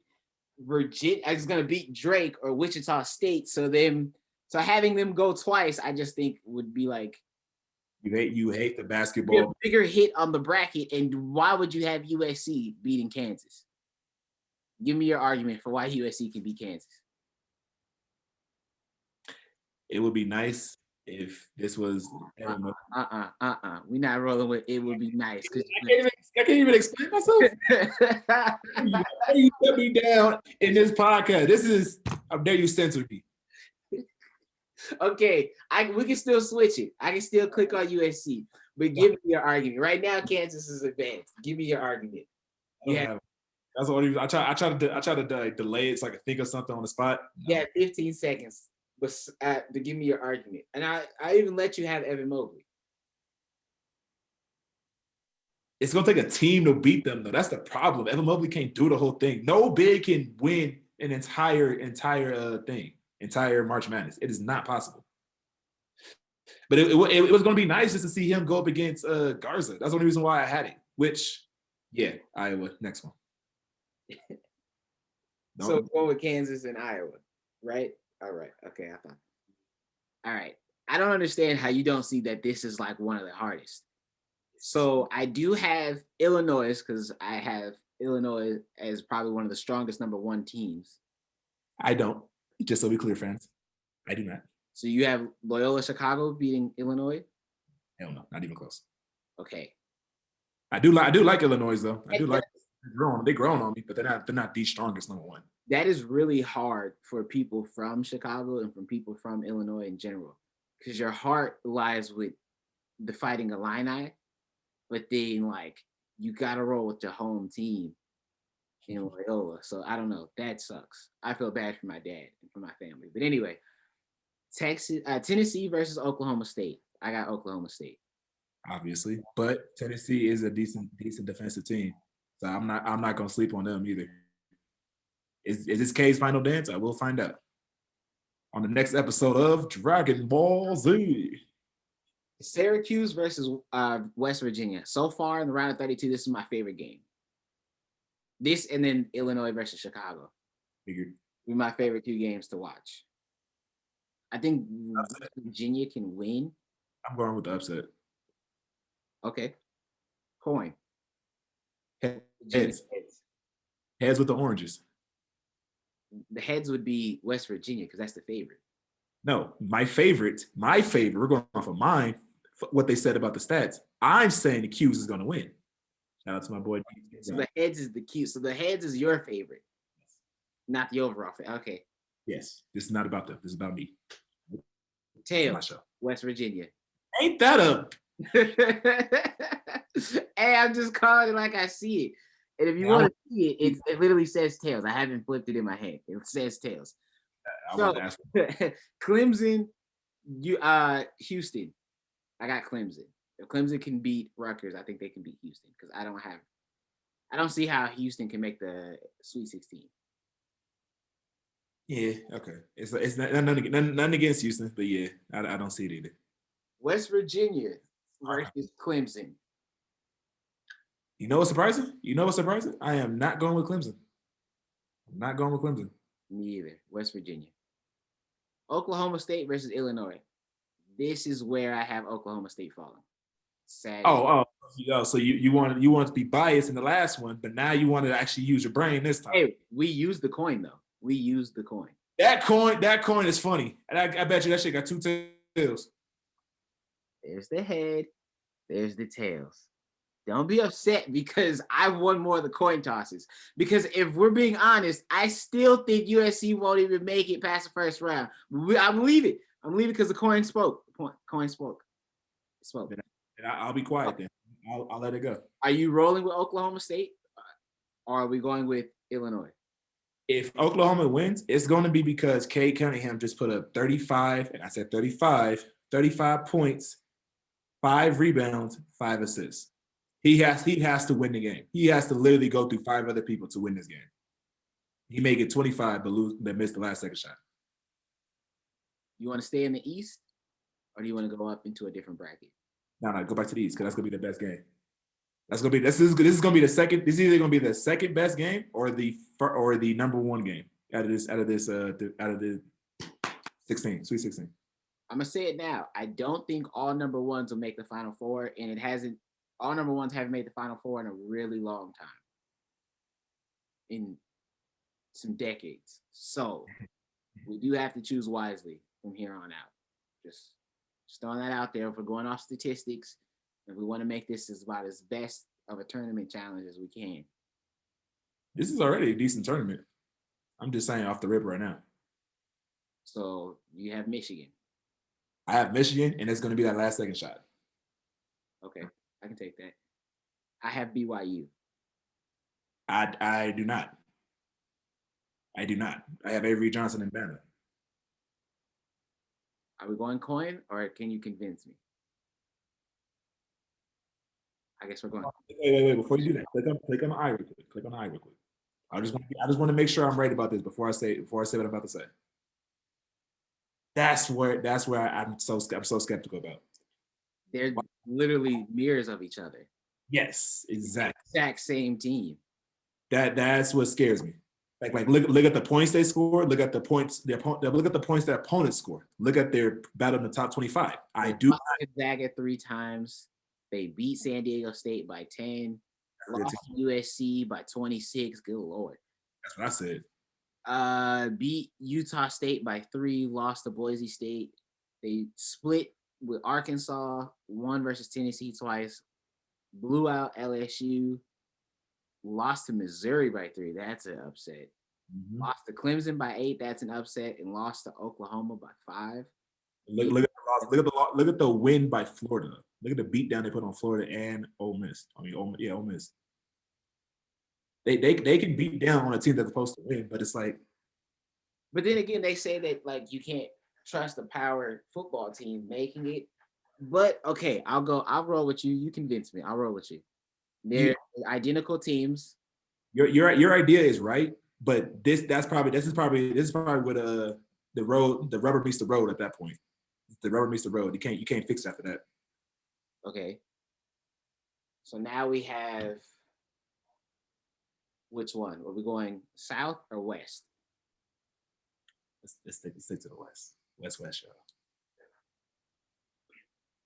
Virginia. It's going to beat Drake or Wichita State. So having them go twice, I just think would be like, you hate the basketball. A bigger hit on the bracket. And why would you have USC beating Kansas? Give me your argument for why USC can beat Kansas. It would be nice if this was. We're not rolling with it would be nice. I can't even explain myself. You put me down in this podcast. This is, how dare you censor me? Okay, we can still switch it. I can still click on USC, but give me your argument. Right now, Kansas is advanced. Give me your argument. Yeah. That's the only reason I try to delay it so I can think of something on the spot. Yeah, 15 seconds, but to give me your argument, and I even let you have Evan Mobley. It's gonna take a team to beat them, though. That's the problem. Evan Mobley can't do the whole thing. No big can win an entire March Madness. It is not possible. But it was gonna be nice just to see him go up against Garza. That's the only reason why I had it. Which, yeah, Iowa. Next one. So go with Kansas and Iowa, right? All right. Okay, I thought. All right. I don't understand how you don't see that this is like one of the hardest. So I do have Illinois because I have Illinois as probably one of the strongest number one teams. I don't. Just so we clear, fans. I do not. So you have Loyola Chicago beating Illinois? Hell no, not even close. Okay. I do like Illinois though. I do like they grown on me, but they're not the strongest number one. That is really hard for people from Chicago and from people from Illinois in general, because your heart lies with the Fighting Illini, but then like you gotta roll with your home team in Loyola. So I don't know. That sucks. I feel bad for my dad and for my family. But anyway, Tennessee versus Oklahoma State. I got Oklahoma State. Obviously, but Tennessee is a decent defensive team, so I'm not gonna sleep on them either. Is this K's final dance? I will find out on the next episode of Dragon Ball Z. Syracuse versus West Virginia. So far in the round of 32, this is my favorite game. This and then Illinois versus Chicago. Figured. Be my favorite two games to watch. I think West Virginia can win. I'm going with the upset. Okay. Coin. Heads. Heads with the oranges. The heads would be West Virginia because that's the favorite. No, my favorite. We're going off of mine. What they said about the stats. I'm saying the Q's is going to win. Shout out to my boy. So the heads is the Q. So the heads is your favorite, not the overall favorite. Okay. Yes. This is not about them. This is about me. Tails. West Virginia. Ain't that up? Hey, I'm just calling it like I see it. And if you want to see it, it literally says tails. I haven't flipped it in my head. It says tails. So, Clemson, Houston. I got Clemson. If Clemson can beat Rutgers, I think they can beat Houston because I don't see how Houston can make the Sweet 16. Yeah, okay. It's nothing against Houston, but yeah, I don't see it either. West Virginia versus Clemson. You know what's surprising? I am not going with Clemson. I'm not going with Clemson. Me either. West Virginia. Oklahoma State versus Illinois. This is where I have Oklahoma State falling. Sad. Oh, so you want to be biased in the last one, but now you want to actually use your brain this time. Hey, we used the coin though. We used the coin. That coin is funny, and I bet you that shit got two tails. There's the head. There's the tails. Don't be upset because I won more of the coin tosses. Because if we're being honest, I still think USC won't even make it past the first round. I believe it. I'm leaving because the coin spoke. The coin spoke. It spoke. I'll be quiet then. I'll let it go. Are you rolling with Oklahoma State, or are we going with Illinois? If Oklahoma wins, it's going to be because Cade Cunningham just put up 35, and I said 35 points, 5 rebounds, 5 assists. He has to win the game. He has to literally go through 5 other people to win this game. He may get 25, but missed the last second shot. You want to stay in the East, or do you want to go up into a different bracket? No, go back to the East because that's gonna be the best game. This is gonna be the second. This is either gonna be the second best game or the number one game out of the 16, Sweet 16. I'm gonna say it now. I don't think all number ones will make the Final Four, and it hasn't. All number ones haven't made the Final Four in a really long time, in some decades. So we do have to choose wisely from here on out. Just throwing that out there. If we're going off statistics, and we want to make this about as best of a tournament challenge as we can. This is already a decent tournament. I'm just saying off the rip right now. So you have Michigan. I have Michigan, and it's going to be that last second shot. Okay, I can take that. I have BYU. I do not. I do not. I have Avery Johnson and Banner. Are we going coin, or can you convince me? I guess we're going. Wait. Before you do that, click on the eye real quick. Click on the eye real quick. I just want to make sure I'm right about this before I say what I'm about to say. That's where I'm so skeptical about. They're literally mirrors of each other. Yes, exactly. Exact same team. That's what scares me. Like look at the points they scored. Look at the points look at the points that opponents score. Look at their battle in the top 25. I do lost to Gonzaga 3 times. They beat San Diego State by 10. Lost to USC by 26. Good lord. That's what I said. Beat Utah State by 3. Lost to Boise State. They split with Arkansas. Won versus Tennessee twice. Blew out LSU. Lost to Missouri by 3. That's an upset. Mm-hmm. Lost to Clemson by 8. That's an upset. And lost to Oklahoma by 5. Look at the win by Florida. Look at the beatdown they put on Florida and Ole Miss. Ole Miss. They can beat down on a team that's supposed to win, but it's like. But then again, they say that like you can't trust the power football team making it. But okay, I'll roll with you. You convince me. I'll roll with you. They're identical teams. Your idea is right, but this is probably where the rubber meets the road at that point. The rubber meets the road. You can't fix it after that. Okay. So now we have which one? Are we going south or west? Let's stick to the west. West, y'all.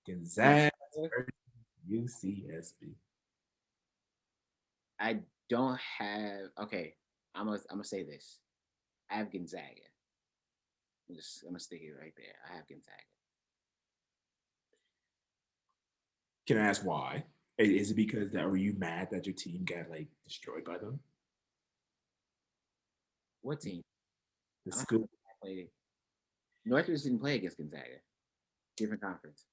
Gonzaga, UCSB. I don't have. Okay, I'm gonna say this. I have Gonzaga. I'm gonna stick it right there. I have Gonzaga. Can I ask why? Is it because were you mad that your team got like destroyed by them? What team? The school. Northridge didn't play against Gonzaga. Different conference.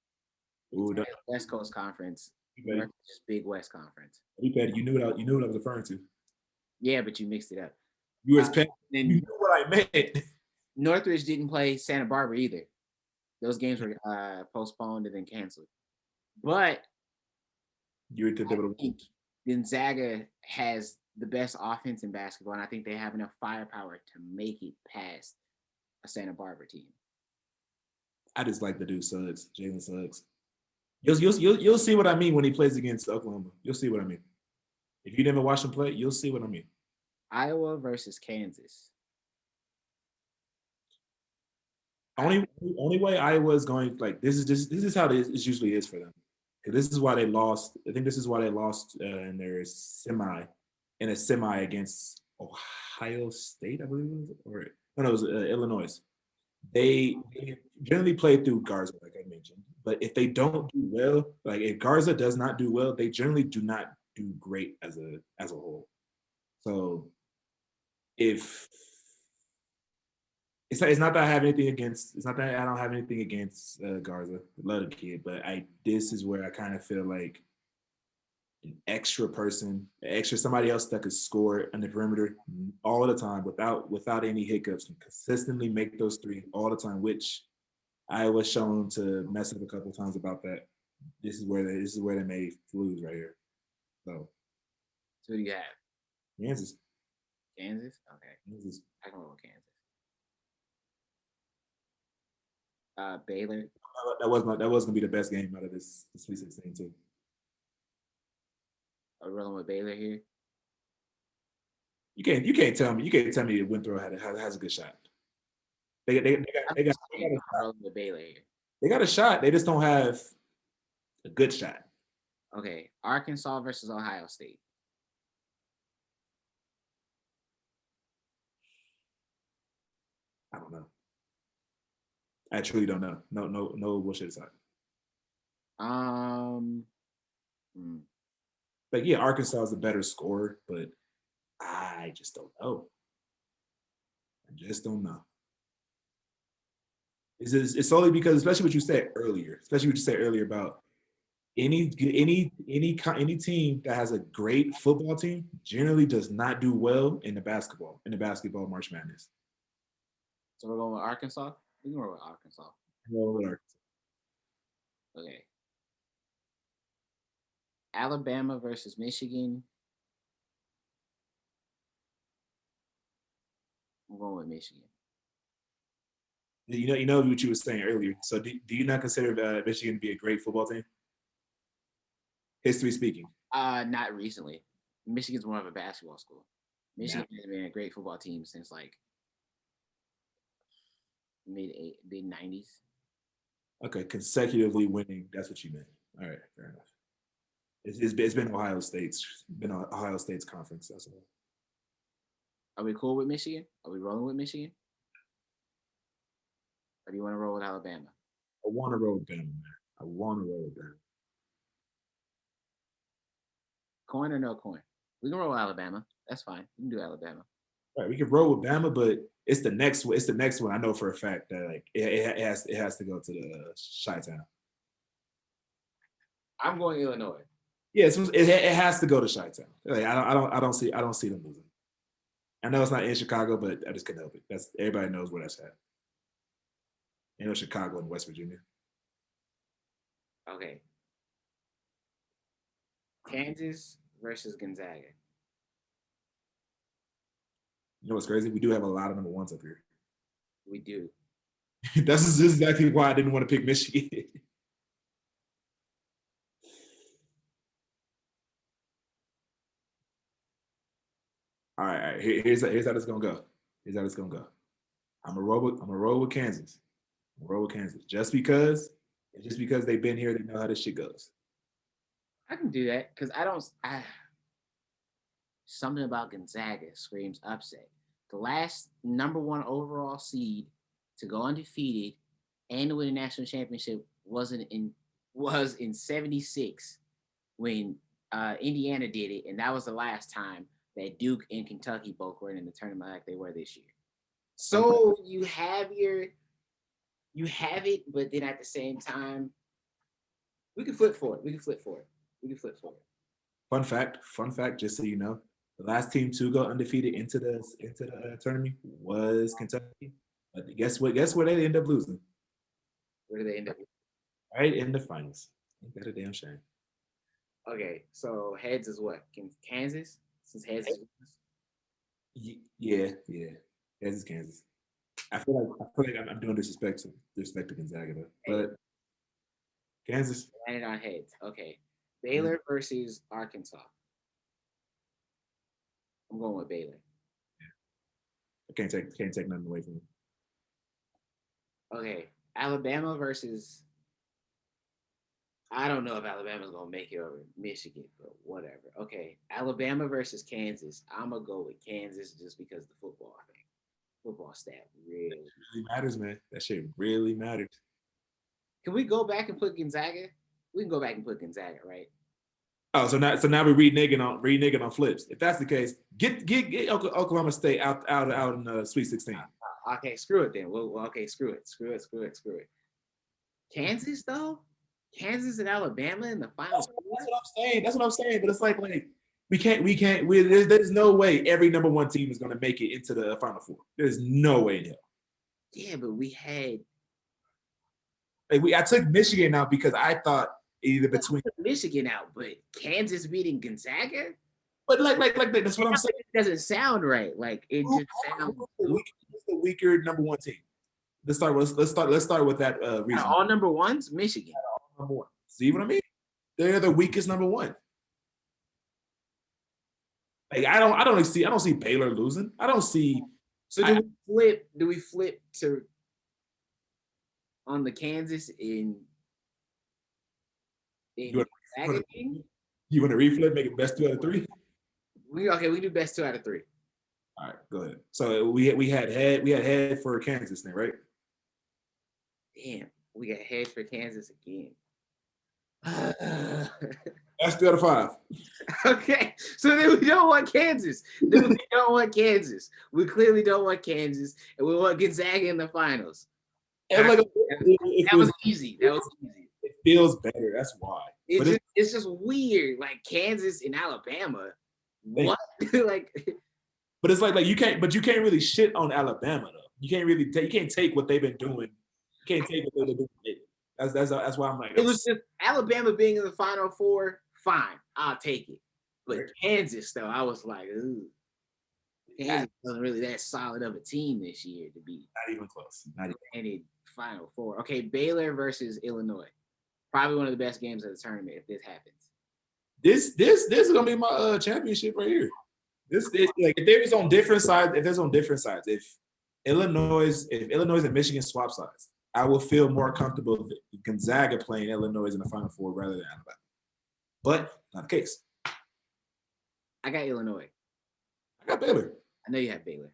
Ooh, West Coast Conference. Just Big West Conference. You knew what I was referring to. Yeah, but you mixed it up. You knew what I meant. Northridge didn't play Santa Barbara either. Those games were postponed and then canceled. But I think Gonzaga has the best offense in basketball, and I think they have enough firepower to make it past a Santa Barbara team. I just like the dude Suggs, Jalen Suggs. You'll see what I mean when he plays against Oklahoma. You'll see what I mean. If you never watch him play, you'll see what I mean. Iowa versus Kansas. Only way Iowa is going, like, this is how it usually is for them. Because this is why they lost. I think this is why they lost in a semi against Ohio State, I believe it was, Illinois. They generally play through Garza, like I mentioned. But if they don't do well, like if Garza does not do well, they generally do not do great as a whole. So if it's not that I have anything against, it's not that I don't have anything against Garza, love the kid, but this is where I kind of feel like an extra person, somebody else that could score on the perimeter all the time without any hiccups and consistently make those three all the time, which I was shown to mess up a couple of times about that. This is where they made flus right here. So who do you have? Kansas. Kansas? Okay. Kansas. I can roll with Kansas. Baylor. That was gonna be the best game out of this Sweet 16 too. Are we rolling with Baylor here? You can't tell me that Winthrop has a good shot. They got rolling with Baylor here. They got a shot. They just don't have a good shot. Okay, Arkansas versus Ohio State. I don't know. I truly don't know. No bullshit aside. Like, yeah, Arkansas is a better scorer, but I just don't know. It's solely because, especially what you said earlier, about any team that has a great football team generally does not do well in the basketball March Madness. So we're going with Arkansas? We can roll with Arkansas. Okay. Alabama versus Michigan. I'm going with Michigan. You know what you were saying earlier. So do you not consider Michigan to be a great football team? History speaking. Not recently. Michigan's more of a basketball school. Michigan has been a great football team since like mid 90s. Okay, consecutively winning. That's what you meant. All right, fair enough. It's been Ohio State's conference. That's all. Are we cool with Michigan? Are we rolling with Michigan? Or do you want to roll with Alabama? I want to roll with Bama, man. I want to roll with Bama. Coin or no coin? We can roll with Alabama. That's fine. We can do Alabama. Right, we can roll with Bama, but it's the next one. It's the next one. I know for a fact that like it has to go to the Chi-Town. I'm going Illinois. Yeah, it has to go to Chi-Town. Like, I don't see them losing. I know it's not in Chicago, but I just couldn't help it. That's everybody knows where that's at. You know, Chicago and West Virginia. Okay. Kansas versus Gonzaga. You know what's crazy? We do have a lot of number ones up here. We do. This is exactly why I didn't want to pick Michigan. All right. Here's how this gonna go. Here's how it's gonna go. I'm gonna roll with Kansas. I'm gonna roll with Kansas just because they've been here. They know how this shit goes. I can do that because something about Gonzaga screams upset. The last number one overall seed to go undefeated and to win a national championship was in '76 when Indiana did it, and that was the last time that Duke and Kentucky both were in the tournament like they were this year. So you have it, but then at the same time, we can flip for it. Fun fact, just so you know, the last team to go undefeated into the tournament was Kentucky. But guess what? Guess where they end up losing? Where do they end up? Right in the finals. Ain't that a damn shame? Okay, so heads is what? Kansas? Since heads is yeah. Heads is Kansas. I feel like I'm doing disrespect to Gonzaga though. But Kansas. Landed on heads. Okay. Baylor versus Arkansas. I'm going with Baylor. I can't take nothing away from you. Okay. Alabama versus I don't know if Alabama's gonna make it over Michigan, but whatever. Okay. Alabama versus Kansas. I'm gonna go with Kansas just because the football thing. Football stat really matters, man. That shit really matters. Can we go back and put Gonzaga? We can go back and put Gonzaga, right? Oh, so now we reneging on flips. If that's the case, get Oklahoma State out in the Sweet 16. Okay, screw it then. Okay, screw it. Kansas though, Kansas and Alabama in the final. That's what I'm saying. But it's like we can't. There's no way every number one team is going to make it into the Final Four. There's no way in hell. Yeah, but we had. I took Michigan out because I thought either between Michigan out, but Kansas beating Gonzaga. But like that's what I'm saying. It doesn't sound right. Like it just sounds. Who's the weaker number one team? Let's start with that reason. All number ones, Michigan. All number one. See what I mean? They're the weakest number one. Like I don't see Baylor losing. I don't see. So do we flip to on the Kansas in you want to reflip, make it best 2 out of 3? We do best 2 out of 3. All right, go ahead. So we had head for Kansas then, right? Damn, we got head for Kansas again. That's 2 out of 5. Okay, so then we don't want Kansas. We clearly don't want Kansas, and we want Gonzaga in the finals. That was easy. It feels better. That's why. It's just weird. Like Kansas and Alabama. What? Like. But it's like you can't really shit on Alabama though. You can't take what they've been doing. You can't take what they've been doing. That's why I'm like. It was just Alabama being in the Final Four. Fine, I'll take it. But Kansas though, I was like, ooh. Kansas wasn't really that solid of a team this year to be. Not even close. Not even. Final Four. Okay, Baylor versus Illinois. Probably one of the best games of the tournament if this happens. This is gonna be my championship right here. Like if there's on different sides, if Illinois and Michigan swap sides, I will feel more comfortable if Gonzaga playing Illinois in the Final Four rather than Alabama. But not the case. I got Illinois. I got Baylor. I know you have Baylor.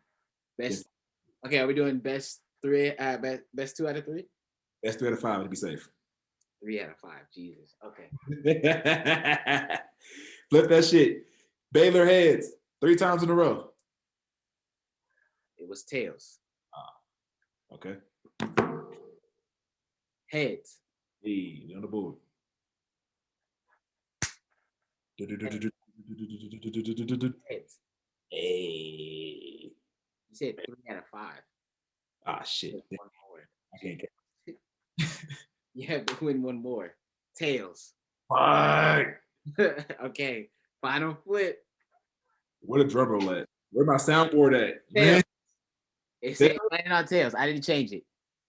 Best. Yes. Okay, are we doing best three? Best 2 out of 3. Best 3 out of 5 to be safe. 3 out of 5. Jesus. Okay. Flip that shit. Baylor heads 3 times in a row. It was tails. Okay. Heads. Hey, on the board. Heads. Hey. You said 3 out of 5. Ah, shit. One more. I can't get. You have to win one more. Tails. Fuck. Okay. Final flip. Where the drum roll at? Where my soundboard at? Man. It said it landed on tails. I didn't change it.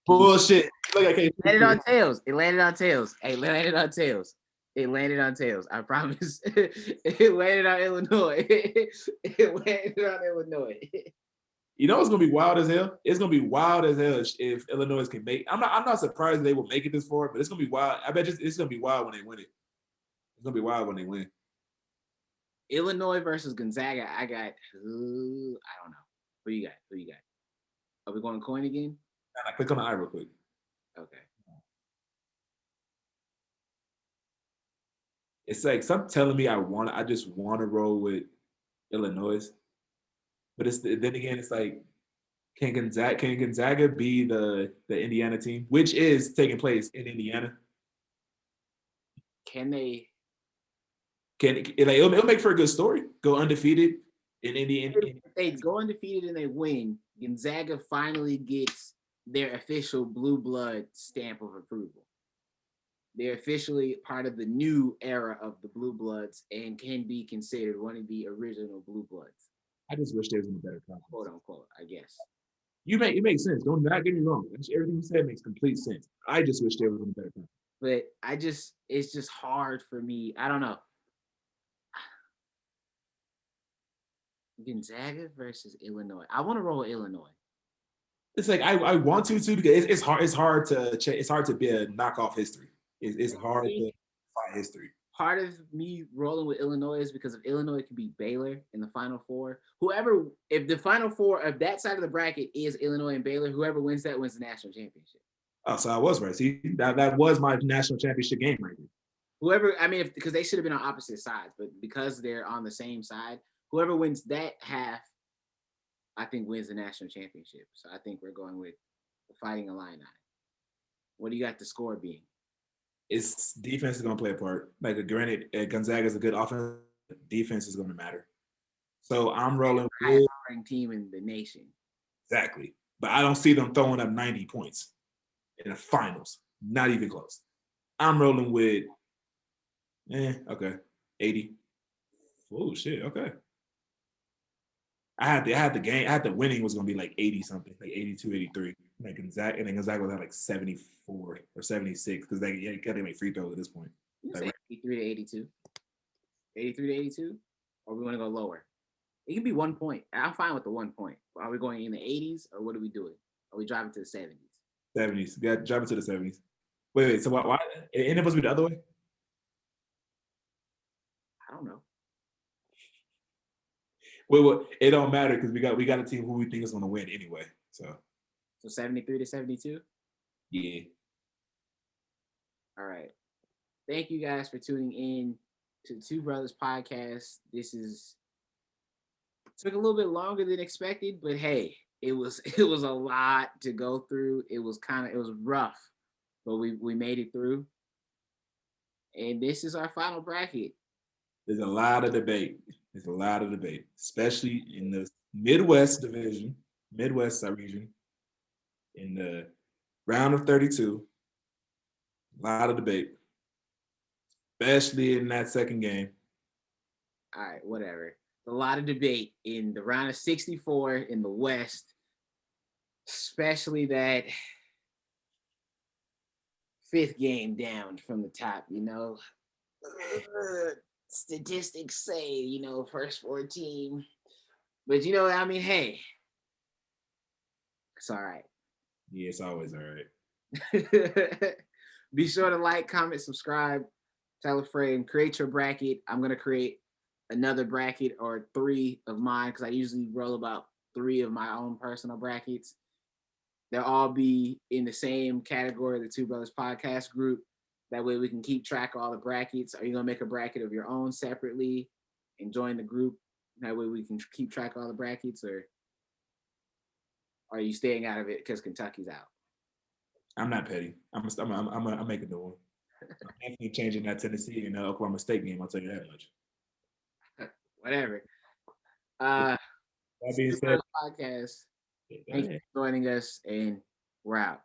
Bullshit. Look, I can't. It landed on tails. It landed on tails. Hey, it landed on tails. It landed on tails. I promise. It landed on Illinois. It landed on Illinois. You know it's gonna be wild as hell. It's gonna be wild as hell if Illinois can make. I'm not surprised they will make it this far, but it's gonna be wild. I bet it's gonna be wild when they win it. It's gonna be wild when they win. Illinois versus Gonzaga. I got. I don't know. Who you got? Are we going coin again? Nah, click on the eye real quick. Okay. It's like something telling me I just want to roll with Illinois, but then again it's like can Gonzaga be the Indiana team, which is taking place in Indiana? Can they? It'll make for a good story. Go undefeated in Indiana. If they go undefeated and they win, Gonzaga finally gets their official blue blood stamp of approval. They're officially part of the new era of the Blue Bloods and can be considered one of the original Blue Bloods. I just wish there was a better conference. Quote unquote, I guess. It makes sense. Don't not get me wrong. Everything you said makes complete sense. I just wish there was a better conference. But it's just hard for me. I don't know. Gonzaga versus Illinois. I want to roll Illinois. It's like I want to too because it's hard. It's hard to be a knockoff history. It's hard to find history. Part of me rolling with Illinois is because if Illinois can beat Baylor in the Final Four, if the Final Four of that side of the bracket is Illinois and Baylor, whoever wins that wins the national championship. Oh, so I was right. See, that was my national championship game right there. Because they should have been on opposite sides, but because they're on the same side, whoever wins that half, I think wins the national championship. So I think we're going with the Fighting Illini. What do you got the score being? It's defense is going to play a part. Like, granted, Gonzaga is a good offense. Defense is going to matter. So I'm rolling with the team in the nation. Exactly. But I don't see them throwing up 90 points in the finals. Not even close. I'm rolling with, okay, 80. Oh, shit, okay. I had the winning was going to be like 80 something, like 82, 83. Like Gonzaga, and then Gonzaga was at like 74 or 76 because they got to make free throws at this point. Like, 83 to 82. 83 to 82? Or we want to go lower? It can be 1 point. I'm fine with the 1 point. Are we going in the 80s or what are we doing? Are we driving to the 70s? 70s. Yeah, driving to the 70s. Wait. So why it ended up to be the other way? I don't know. Well, it don't matter because we got a team who we think is going to win anyway. So 73 to 72? Yeah. All right. Thank you guys for tuning in to the 2Brothers podcast. Took a little bit longer than expected, but hey, it was a lot to go through. It was rough, but we made it through. And this is our final bracket. There's a lot of debate, especially in the Midwest region, in the round of 32. A lot of debate, especially in that second game. All right, whatever. A lot of debate in the round of 64 in the West, especially that fifth game down from the top, statistics say, first 4 team But you know what I mean? Hey, it's all right. Yeah, it's always all right. Be sure to like, comment, subscribe, tell a friend, create your bracket. I'm gonna create another bracket or 3 of mine because I usually roll about 3 of my own personal brackets. They'll all be in the same category, the Two Brothers Podcast group. That way we can keep track of all the brackets. Are you gonna make a bracket of your own separately and join the group? That way we can keep track of all the brackets, or are you staying out of it because Kentucky's out? I'm not petty. I'm making the one. I'm definitely changing that Tennessee and Oklahoma State game. I'll tell you that much. Whatever. That being Two said, Brothers Podcast. go Thank you ahead. for joining us, and we're out.